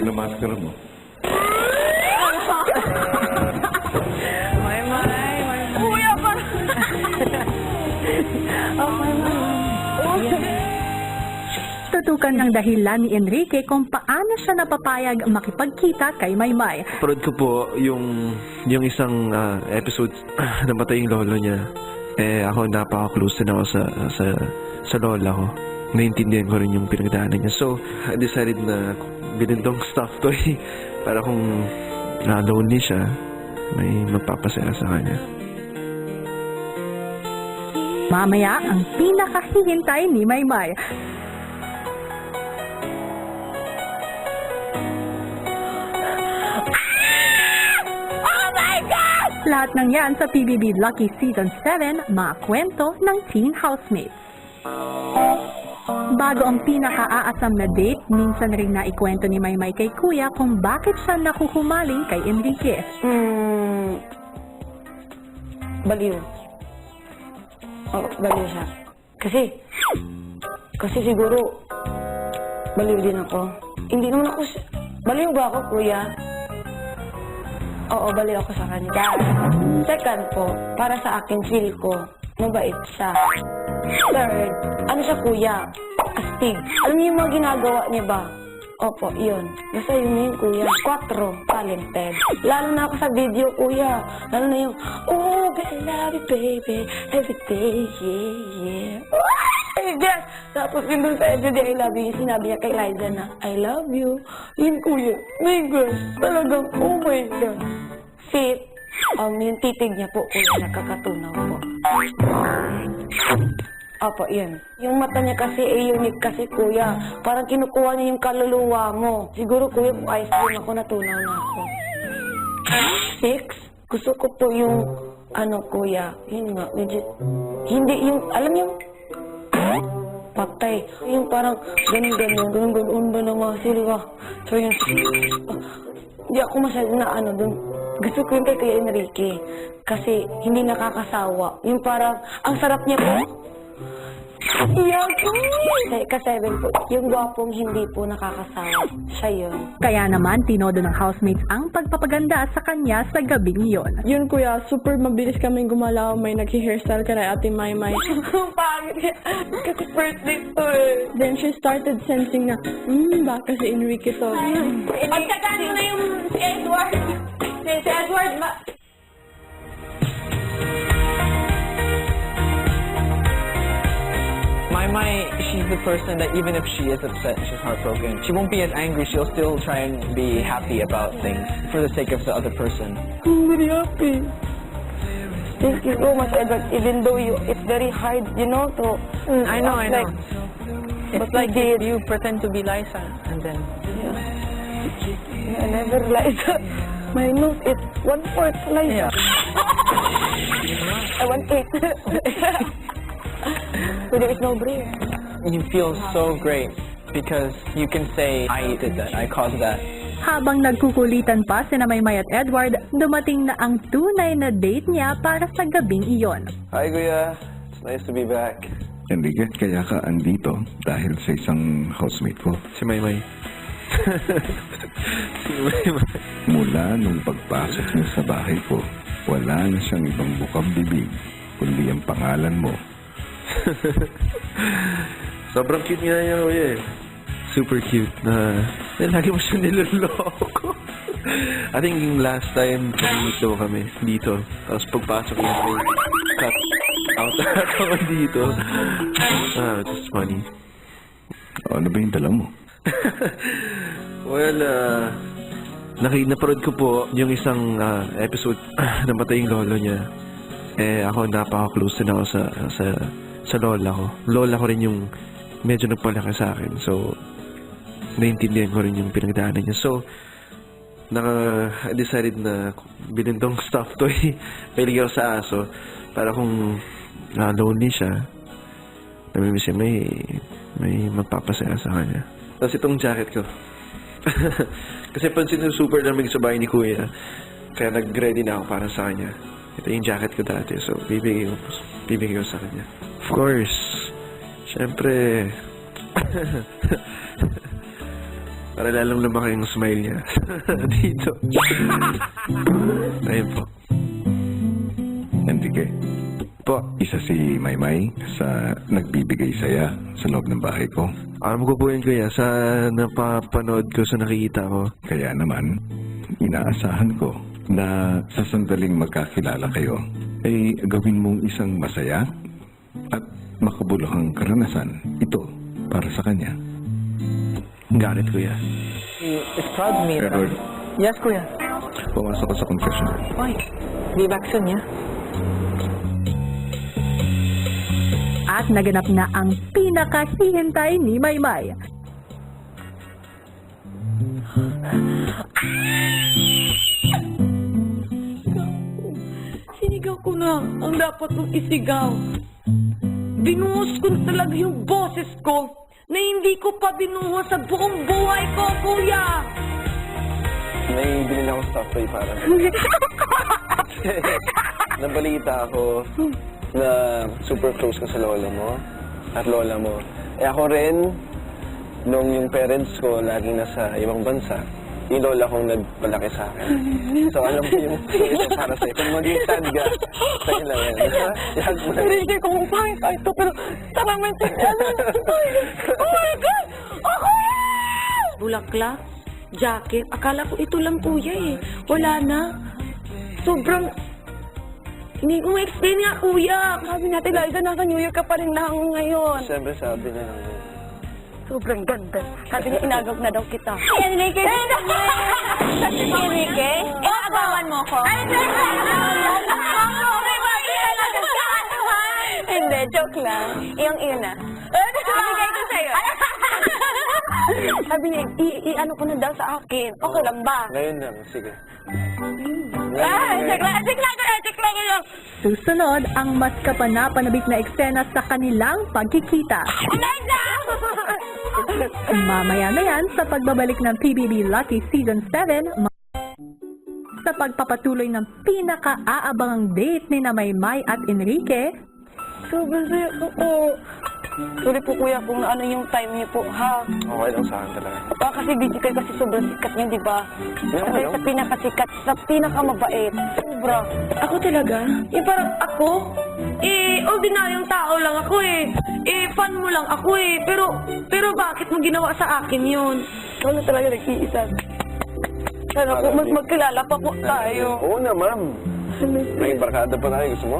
din ang maskara mo. Kuya, parang... Tutukan ng dahilan ni Enrique kung paano siya napapayag makipagkita kay Maymay. Parod ko po yung isang episode namatay yung lolo niya. Ako napaka-close din ako sa lola ko. Naintindihan ko rin yung pinagdaanan niya. So, I decided na bilhin tong stuffed toy para kung lonely siya, may magpapasaya sa kanya. Mamaya, ang pinakahihintay ni Maymay. Lahat ng yan sa PBB Lucky Season 7, mga kwento ng Teen Housemates. Bago ang pinaka-aasam na date, minsan rin naikwento ni Maymay kay Kuya kung bakit siya nakuhumaling kay Enrique. Baliw. Oo, baliw siya. Kasi siguro, baliw din ako. Hindi naman ako, baliw ba ako, Kuya? Oo, baliw ako sa kanya. Second po, para sa akin, feel ko, mabait siya. Third, ano siya, Kuya? Astig. Alam niyo yung mga ginagawa niya ba? Opo, yun. Basta yun na yun, Kuya. 4, talented. Lalo na ako sa video, Kuya. Lalo na yung, oh, I love you, baby, every day, yeah. Ay, yes! Tapos yun dun sa Everyday I Love You, sinabi niya kay Liza na, I love you. Yun, Kuya. My gosh, talagang, oh my God. Fit. Yung titig niya po, Kuya, nakakatunaw po. Opo, yun. Yung mata niya kasi, unique kasi, Kuya. Parang kinukuha niya yung kaluluwa mo. Siguro, Kuya, kung ice cream ako, natunaw na ako. 6? Gusto ko po yung, Kuya, yun nga, legit. Hindi, yung, alam yung, patay. Yung parang, ganun ba na mga sila. So, yun, hindi ako masyado na, dun. Gusto ko yung kay Kuya Enrique. Kasi, hindi nakakasawa. Yung parang, ang sarap niya po. Ka-7 po. Yung gwapong hindi po nakakasawa. Siya yun. Kaya naman, tinodo ng housemates ang pagpapaganda sa kanya sa gabing iyon. Yun, Kuya, super mabilis kaming gumalaw. May nag-hairstyle ka na Ate Maymay. Pangit. Kasi birthday ko eh. Then she started sensing na, baka si Enrique to. Pagkataan mo na yung si Edward. Si Edward, Maymay, she's the person that even if she is upset, she's heartbroken, she won't be as angry, she'll still try and be happy about things for the sake of the other person. I'm very happy. Thank you so much, Edward. Even though it's very hard, to... I know. It's like did. you pretend to be Liza, and then... I never Liza. My nose is 1/4 Liza. Yeah. I 1/8. So there is no brain. You feel so great because you can say, I did that, I caused that. Habang nagkukulitan pa sina Maymay at Edward, dumating na ang tunay na date niya para sa gabing iyon. Hi, Kuya. It's nice to be back. Enrique, kaya ka andito dahil sa isang housemate ko. Si Maymay. Si Maymay. Mula nung pagpasok niya sa bahay ko, wala na siyang ibang bukang bibig, kundi ang pangalan mo. Sobrang cute nga niya, Kuya eh. Super cute na lagi mo siya niloloko. I think yung last time kami dito. Tapos pagpasok niya, may cut out ako dito. It's just funny. Ano ba yung dala mo? Well, naparod ko po yung isang episode namatay yung lolo niya. Ako napaka-close din ako sa lola ko. Lola ko rin yung medyo nagpalaki sa akin. So, naintindihan ko rin yung pinagdaanan niya. So, decided na bilhin tong stuffed toy. Pili ako sa aso. Para kung lonely siya, namimiss siya, may magpapasaya sa kanya. Tapos itong jacket ko. Kasi pansin yung super lamig sa bahay ni Kuya. Kaya nag-ready na ako para sa kanya. Ito yung jacket ko dati. So, bibigay ko sa kanya. Of course. Siyempre, Para lalong lumaki yung smile niya. Dito. Ayun po. Enrique, Po, isa si Maymay sa nagbibigay saya sa loob ng bahay ko. alam ko po yun kuya, sa napapanood ko, sa nakikita ko. Kaya naman, inaasahan ko na sa sandaling magkakilala kayo, ay gawin mong isang masaya at makabuluhang karanasan. Ito para sa kanya. Got it, kuya. He is proud of me. Edward, Yes, Kuya. pumasok ka sa confessional. Why? Be back soon, yeah? At naganap na ang pinakahihintay ni Maymay. Sinigaw ko na ang dapat kong isigaw. Binuhos ko na talaga yung boses ko na hindi ko pa binuhos sa buong buhay ko, kuya! May binili akong stuff toy para. Nabalita ako na super close ka sa lola mo at lola mo. Eh ako rin, nung yung parents ko laging nasa ibang bansa, yung lola kong nagpalaki sa akin. So alam ko yung isa para sa'yo. Kung maging sad ka, sa'yo lang yan. Yan mo. Hindi ko kung pangit ito, pero tara man siya. Oh my God! Ako! Bulaklak, jacket, akala ko ito lang kuya eh. Wala na. Sobrang... Hindi ko ma-explain nga kuya. Sabi natin, Liza, nasa New York ka pa rin lang ngayon. Siyempre sabi niya lang yun. Sobrang ganda. Sabi niya, inagaw na daw kita. Enrique! Enrique? Inaagawan mo ko? Hindi, joke lang. Yung ina. Ibigay ko sa'yo. Sabi niya, i-ano ko na daw sa akin. Okay lang ba? Ngayon lang, sige. Check lang. Susunod ang mas kapanapanabik na eksena sa kanilang pagkikita. Mamaya na yan sa pagbabalik ng PBB Lucky Season 7 sa pagpapatuloy ng pinaka-aabangang date ni na Maymay at Enrique. Sobrang saya ko po. Sorry po kuya kung ano yung time niyo po, ha? Okay lang sa akin talaga. Kasi digital kasi sobrang sikat niya, di ba? Kasi sa pinakasikat, sa pinakamabait. Sobra. Ako talaga? Parang ako? Ordinaryong tao lang ako fan mo lang ako Pero bakit mo ginawa sa akin yun? Ano talaga nag-iisa? Sana po magkilala pa po tayo. Oo na, ma'am. May barkada pa tayo. Gusto mo?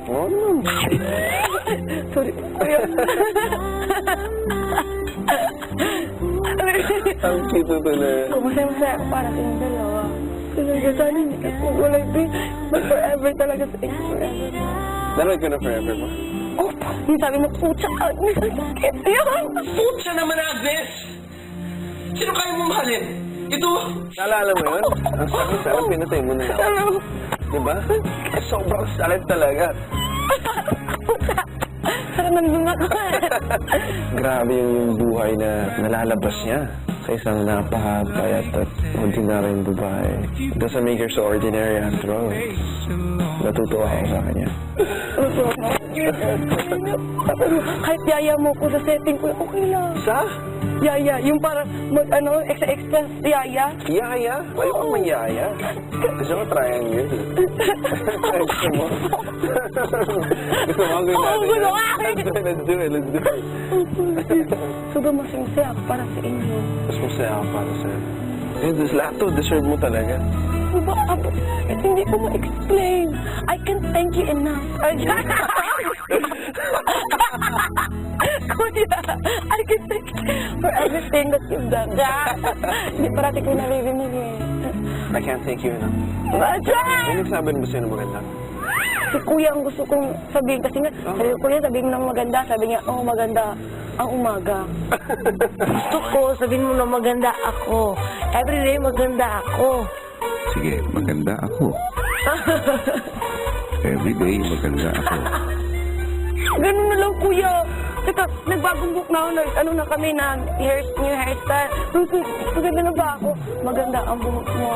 Oo naman. Sorry po, kuya. Ang cute ito na. Masaya ako para sa inyong dalawa. Talaga, sana hindi ka po walay mag-forever talaga sa inyo. Forever. Naroon ka na forever mo? Opo, yung sabi mo, putya, Agnes, ang sakit. Ayun! Putya naman, Agnes! Sino kayo mo mahalin? Ito! Naalala mo yun? Ang sakit sa akin, pinatay mo na ako. Ano? Diba? Sobrang sakit talaga. Parang nandun ako Grabe yung buhay na nalalabas niya sa isang napakapayat at ordinaryong babae. It doesn't make her so ordinary after all. Natutuwa ako sa kanya. Kahit yaya mo ko sa setting ko, okay lang. Sa? Yaya, yung parang extra yaya. Yaya? Ayaw ko mayaya. Gusto ko triangle. Gusto mo? Gusto mo gawin natin? Let's do it. Sobrang masaya ako para sa inyo. Mas masaya ako para sa'yo. Lahat to, deserve mo talaga. Diba, hindi ko ma-explain. I can't thank you enough. Kuya, I can thank you for everything that you've done. Hindi parati ko naririnig I can't thank you enough. May nagsabi na ba sa'yo na maganda? Si kuya ang gusto kong sabihin. Kasi nga, sabi ko kuya, sabihin mo ng maganda. Sabi niya, maganda ang umaga. Gusto ko, sabihin mo na maganda ako. Everyday maganda ako. Sige, maganda ako. Everyday, maganda ako. Ganun na lang, kuya. Teka, nagbagong book na ako. Ano na kami na new hairstyle. Maganda na ba ako? Maganda ang buhok mo.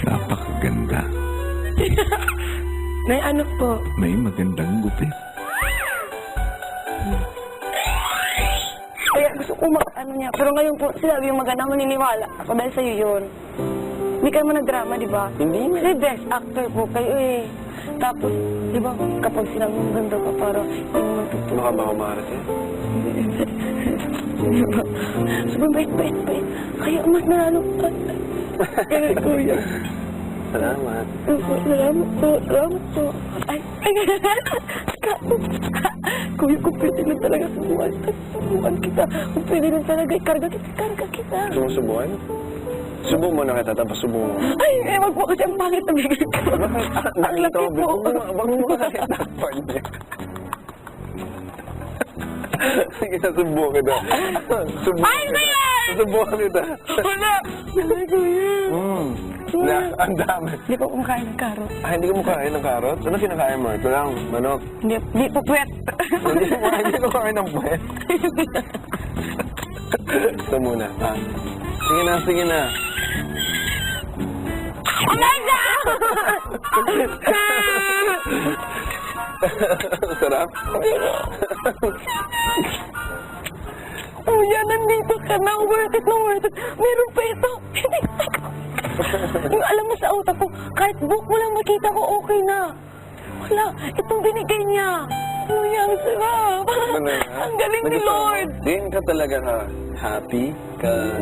Napakaganda. May ano po? May magandang gupit. Kaya gusto ko po ano niya. Pero ngayon po, sinabi yung maganda, maniniwala ako dahil sa'yo yun. Hindi kayo man nagdrama, di ba? Hindi. Kasi best actor po kayo eh. Tapos, di ba, kapag sinabi yung maganda ka, parang hindi mo matutuwa. Ano ka ba kumarate? Sobrang bait. Kaya mas nanalo. Kaya kuya. Salamat. Salamat po. Ay. Kuya, kung pwede lang talaga subukan kita. Kung pwede lang talaga, ikarga kita. Sumusubukan? Subo mo na kita, tapos subo mo. Ay, wag po kasi ang pangit na bigay ko. Ang laki po. Wag mo makakit that part niya. Sige, subo kita. Ay, kuya! Subo kita. Wala! Ay, kuya. Ang dami. Hindi po kumakain ng karot. Hindi ko makain ng karot? Ano kinakain mo? Ito lang, manok. Hindi po puwet. Hindi ko makain ng buwet. Ito muna. Sige na. Oh my God! Sarap? Kuya, nandito ka na. Worth it. Meron pa ito. Yung alam mo sa utak ko, kahit book mo lang makita ko, okay na. Wala, itong binigay niya. Kuya, ang sarap. Ang galing ni Lord. Din ka talaga happy ka.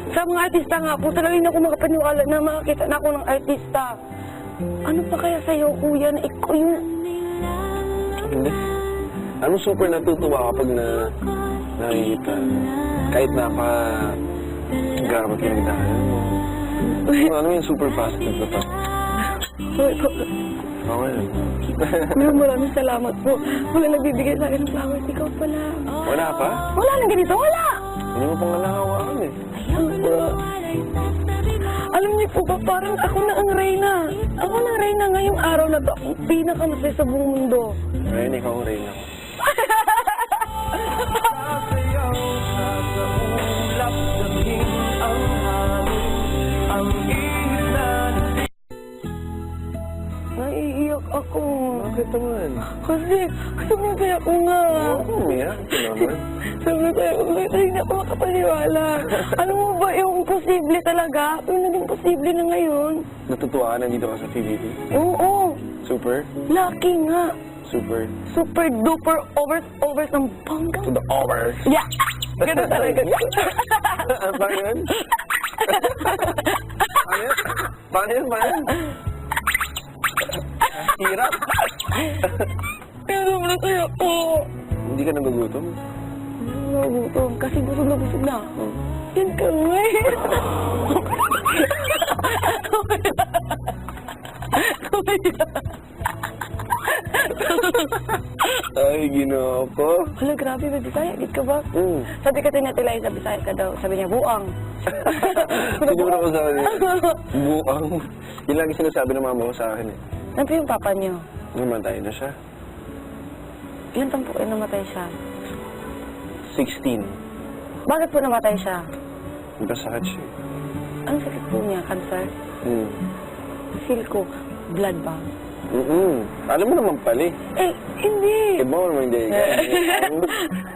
Sa mga artista nga po, talaga hindi ako makapaniwala na makakita na ako ng artista. Ano pa kaya sa'yo, kuya, na ikaw yun? Hindi. Ano super natutuwa kapag nakikita. Kahit gamit yung dahil mo. Ano yung super positive na to? Okay. Maraming salamat po. Wala nagbibigay sa akin ng flowers. Ikaw pala. Wala pa? Wala na ganito. Wala! Hindi mo pang nalahawakan eh. Alam niyo po ba, parang ako na ang reyna. Ako na ang reyna ngayong araw na to. Ang pinakamasaya sa buong mundo. Reyna, ikaw ang Reyna. Naiiyak ako. Bakit naman? Kasi sumasaya ko nga. Umiyak ka naman. Sumasaya ko nga. Hindi ako makapaniwala. Alam mo ba yung posible talaga? Yung naging posible na ngayon. Natutuwa ka nandito ka sa PBB? Oo. Super? Lucky nga. Super. Super duper overs ng bangga. To the overs. Yeah. Ganun talaga. Paano yun? Paano yun? Hirap. Kaya naman nasaya ko. Hindi ka nagugutom? Nagutom. Kasi busog na ako. Yan ka nga eh. Ay, Ginoo ko. Hala, grabe, may Bisaya. Git ka ba? Mm. Sabi ka tinatilay sa Bisaya ka daw. Sabi niya, buang. Siguro ko sa kanya. Buang. Yun lagi sinasabi ng mama ko sa akin eh. Ano po yung papa niyo? Namatay na siya. Ilan taon po namatay siya? 16. Bakit po namatay siya? Nagkasakit siya. Anong sakit po niya? Cancer? Hmm. Feel ko, blood ba? Alam mo naman pala eh. Eh, hindi. Iba mo naman hindi.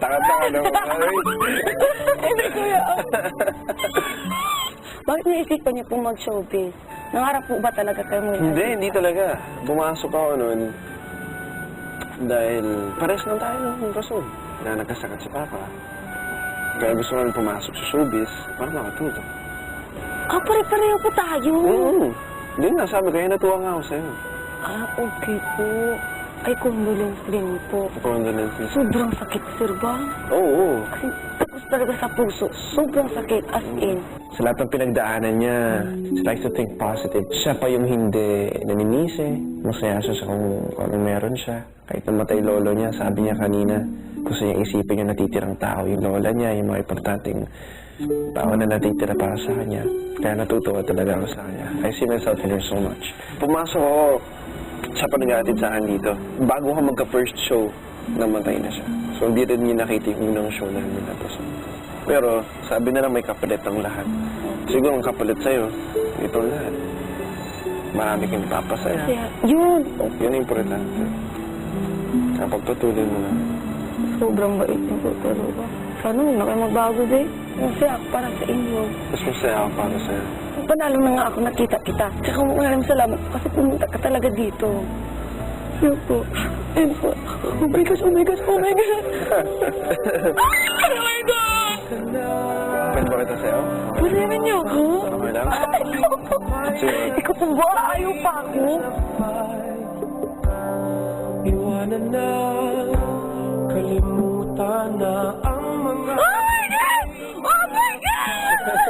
Taka-taka naman. Hindi, kuya. Bakit naisipan niyo po mag-showbiz? Nangarap po ba talaga kayo mo? Hindi talaga. Pumasok ako noon dahil pares lang tayo ng rason na nagkasakit si Papa. Kaya gusto namin pumasok sa showbiz para makatulong. Pare-pareho po tayo. Hindi nga, sabi kaya natuwa nga ako sa'yo. Okay po. Ay, condolence din po. Condolences. Sobrang sakit, sir ba? Oo. Kasi tapos talaga sa puso. Sobrang sakit, as in. Sa lahat ng pinagdaanan niya, she likes to think positive. Siya pa yung hindi naninisi. Masaya siya sa kung anong meron siya. Kahit namatay lolo niya, sabi niya kanina, gusto niya isipin yung natitirang tao, yung lola niya, yung mga importanteng tao na natitira para sa kanya. Kaya natutuwa talaga ako sa kanya. I see myself in her so much. Pumasok ako, siya pa nag-aatid sa akin dito. Bago ka magka-first show, namatay na siya. So hindi rin niya nakita yung unang show namin na to. Pero sabi na lang may kapalit ang lahat. Siguro ang kapalit sa'yo, itong lahat. Marami kang papasaya. Kaya, yun. Yun ang importante. Kapag patuloy mo na. Sobrang bait niyo po talaga. Sana huwag na kayo magbago, Day. Masaya ako para sa inyo. Mas masaya ako para sa'yo. Panalo na nga ako nakita kita. Tsaka maraming salamat po kasi pumunta ka talaga dito. Yun po. Ayun po. Oh my gosh, oh my gosh, oh my gosh. Oh my God! Pwede ba kita sa'yo? Pwede niyo ako? Okay lang? Ikaw po ba? Ayaw pa ako. Iwanan na, kalimutan na ang mga... Oh my God! Oh my God!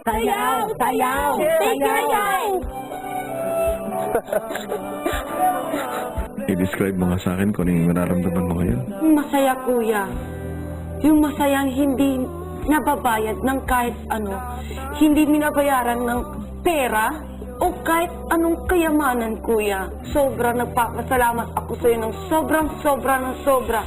Sayaw! Sayaw! Sayaw! I-describe mo nga sa akin kung ano yung nararamdaman mo ngayon. Masaya, kuya. Yung masayang hindi nababayad ng kahit ano. Hindi binabayaran ng pera o kahit anong kayamanan, kuya. Sobra nagpapasalamat ako sa'yo ng sobra ng sobra.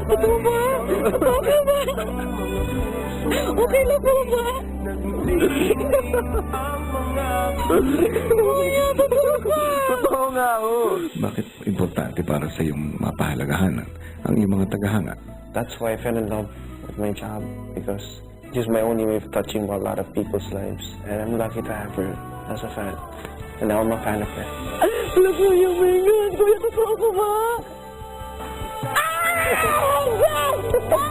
Totoo ba? Totoo ka ba? Okay lang po ba? Kuya, totoo ka! Totoo nga ako. Bakit importante para sa iyong mapahalagahan ang iyong mga tagahanga? That's why I fell in love with my job, because it's my only way of touching a lot of people's lives. And I'm lucky to have her as a fan. And now I'm a fan of her. Wala, kuya, my God! Kuya, totoo ka ba? Ah!